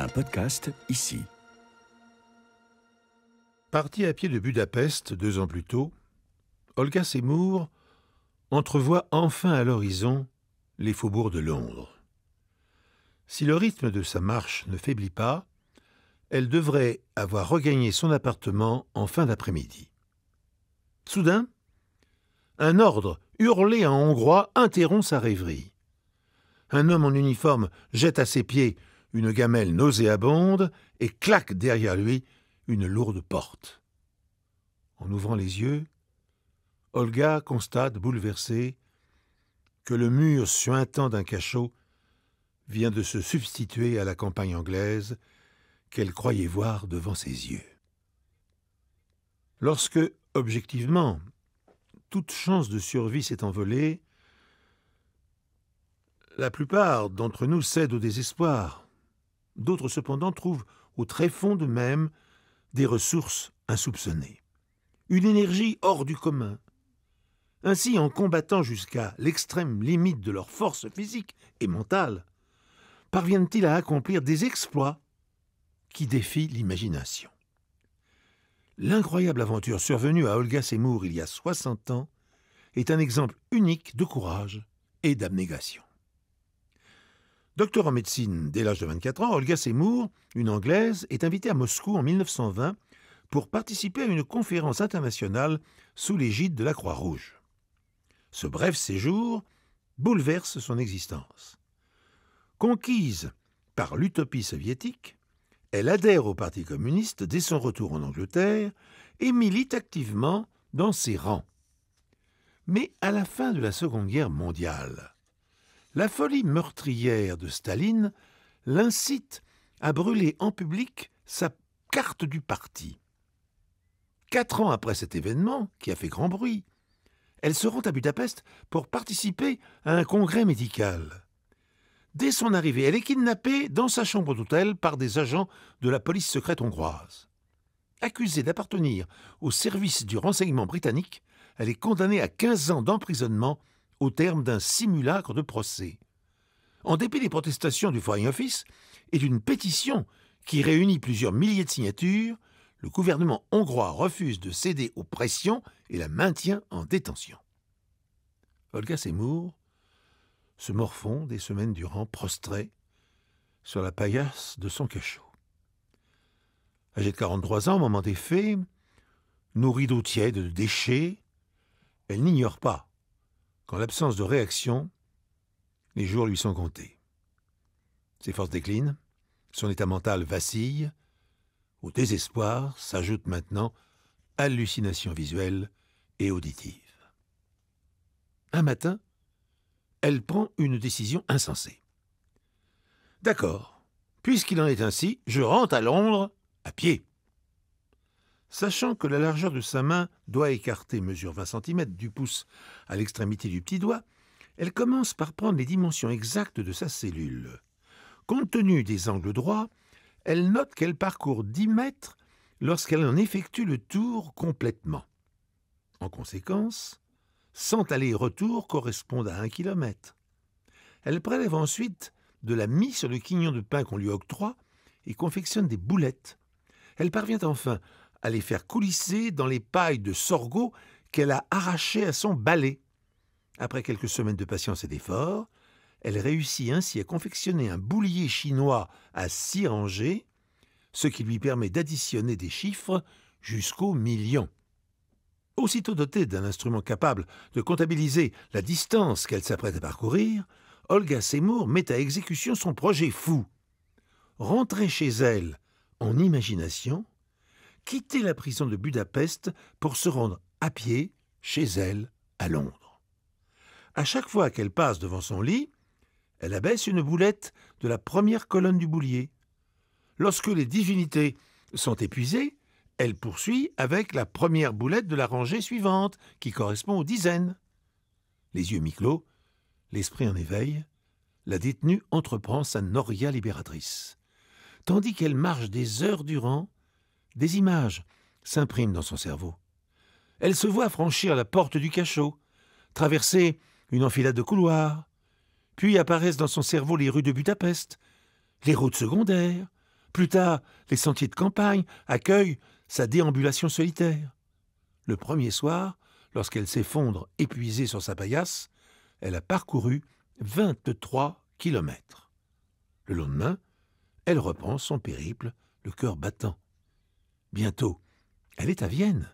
Un podcast ici. Partie à pied de Budapest 2 ans plus tôt, Olga Seymour entrevoit enfin à l'horizon les faubourgs de Londres. Si le rythme de sa marche ne faiblit pas, elle devrait avoir regagné son appartement en fin d'après-midi. Soudain, un ordre hurlé en hongrois interrompt sa rêverie. Un homme en uniforme jette à ses pieds une gamelle nauséabonde et claque derrière lui une lourde porte. En ouvrant les yeux, Olga constate, bouleversée, que le mur suintant d'un cachot vient de se substituer à la campagne anglaise qu'elle croyait voir devant ses yeux. Lorsque, objectivement, toute chance de survie s'est envolée, la plupart d'entre nous cèdent au désespoir. D'autres, cependant, trouvent au tréfonds d'eux-mêmes des ressources insoupçonnées. Une énergie hors du commun. Ainsi, en combattant jusqu'à l'extrême limite de leur force physique et mentale, parviennent-ils à accomplir des exploits qui défient l'imagination. L'incroyable aventure survenue à Olga Seymour il y a 60 ans est un exemple unique de courage et d'abnégation. Docteur en médecine dès l'âge de 24 ans, Olga Seymour, une Anglaise, est invitée à Moscou en 1920 pour participer à une conférence internationale sous l'égide de la Croix-Rouge. Ce bref séjour bouleverse son existence. Conquise par l'utopie soviétique, elle adhère au Parti communiste dès son retour en Angleterre et milite activement dans ses rangs. Mais à la fin de la Seconde Guerre mondiale, la folie meurtrière de Staline l'incite à brûler en public sa carte du parti. 4 ans après cet événement, qui a fait grand bruit, elle se rend à Budapest pour participer à un congrès médical. Dès son arrivée, elle est kidnappée dans sa chambre d'hôtel par des agents de la police secrète hongroise. Accusée d'appartenir au service du renseignement britannique, elle est condamnée à 15 ans d'emprisonnement au terme d'un simulacre de procès. En dépit des protestations du Foreign Office et d'une pétition qui réunit plusieurs milliers de signatures, le gouvernement hongrois refuse de céder aux pressions et la maintient en détention. Olga Seymour se morfond des semaines durant prostrée sur la paillasse de son cachot. Âgée de 43 ans au moment des faits, nourrie d'eau tiède, de déchets, elle n'ignore pas qu'en l'absence de réaction, les jours lui sont comptés. Ses forces déclinent, son état mental vacille, au désespoir s'ajoute maintenant hallucination visuelle et auditive. Un matin, elle prend une décision insensée. D'accord, puisqu'il en est ainsi, je rentre à Londres à pied. Sachant que la largeur de sa main, doigt écarté, mesure 20 cm du pouce à l'extrémité du petit doigt, elle commence par prendre les dimensions exactes de sa cellule. Compte tenu des angles droits, elle note qu'elle parcourt 10 mètres lorsqu'elle en effectue le tour complètement. En conséquence, 100 allers-retours correspondent à 1 kilomètre. Elle prélève ensuite de la mie sur le quignon de pain qu'on lui octroie et confectionne des boulettes. Elle parvient enfin à les faire coulisser dans les pailles de sorgho qu'elle a arrachées à son balai. Après quelques semaines de patience et d'efforts, elle réussit ainsi à confectionner un boulier chinois à 6 rangées, ce qui lui permet d'additionner des chiffres jusqu'au million. Aussitôt dotée d'un instrument capable de comptabiliser la distance qu'elle s'apprête à parcourir, Olga Seymour met à exécution son projet fou. Rentrer chez elle en imagination, quitter la prison de Budapest pour se rendre à pied chez elle à Londres. À chaque fois qu'elle passe devant son lit, elle abaisse une boulette de la première colonne du boulier. Lorsque les divinités sont épuisées, elle poursuit avec la première boulette de la rangée suivante, qui correspond aux dizaines. Les yeux mi-clos, l'esprit en éveil, la détenue entreprend sa noria libératrice. Tandis qu'elle marche des heures durant, des images s'impriment dans son cerveau. Elle se voit franchir la porte du cachot, traverser une enfilade de couloirs, puis apparaissent dans son cerveau les rues de Budapest, les routes secondaires, Plus tard, les sentiers de campagne accueillent sa déambulation solitaire. Le premier soir, lorsqu'elle s'effondre épuisée sur sa paillasse, elle a parcouru 23 kilomètres. Le lendemain, elle reprend son périple, le cœur battant. Bientôt, elle est à Vienne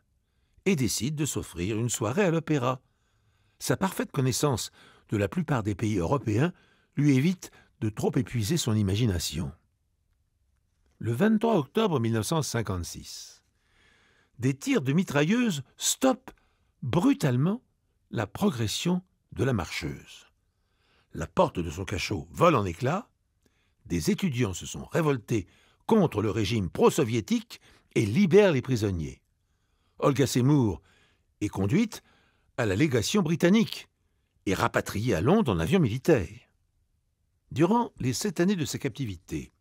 et décide de s'offrir une soirée à l'opéra. Sa parfaite connaissance de la plupart des pays européens lui évite de trop épuiser son imagination. Le 23 octobre 1956, des tirs de mitrailleuses stoppent brutalement la progression de la marcheuse. La porte de son cachot vole en éclats, des étudiants se sont révoltés contre le régime pro-soviétique et libèrent les prisonniers. Olga Seymour est conduite à la légation britannique et rapatriée à Londres en avion militaire. Durant les 7 années de sa captivité,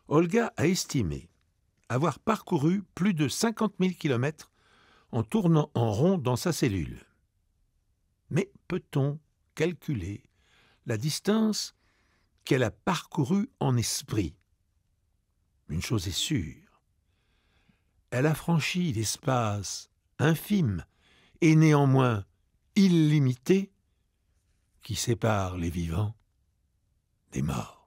Olga a estimé avoir parcouru plus de 50 000 kilomètres en tournant en rond dans sa cellule. Mais peut-on calculer la distance qu'elle a parcourue en esprit? Une chose est sûre, elle a franchi l'espace infime et néanmoins illimité qui sépare les vivants des morts.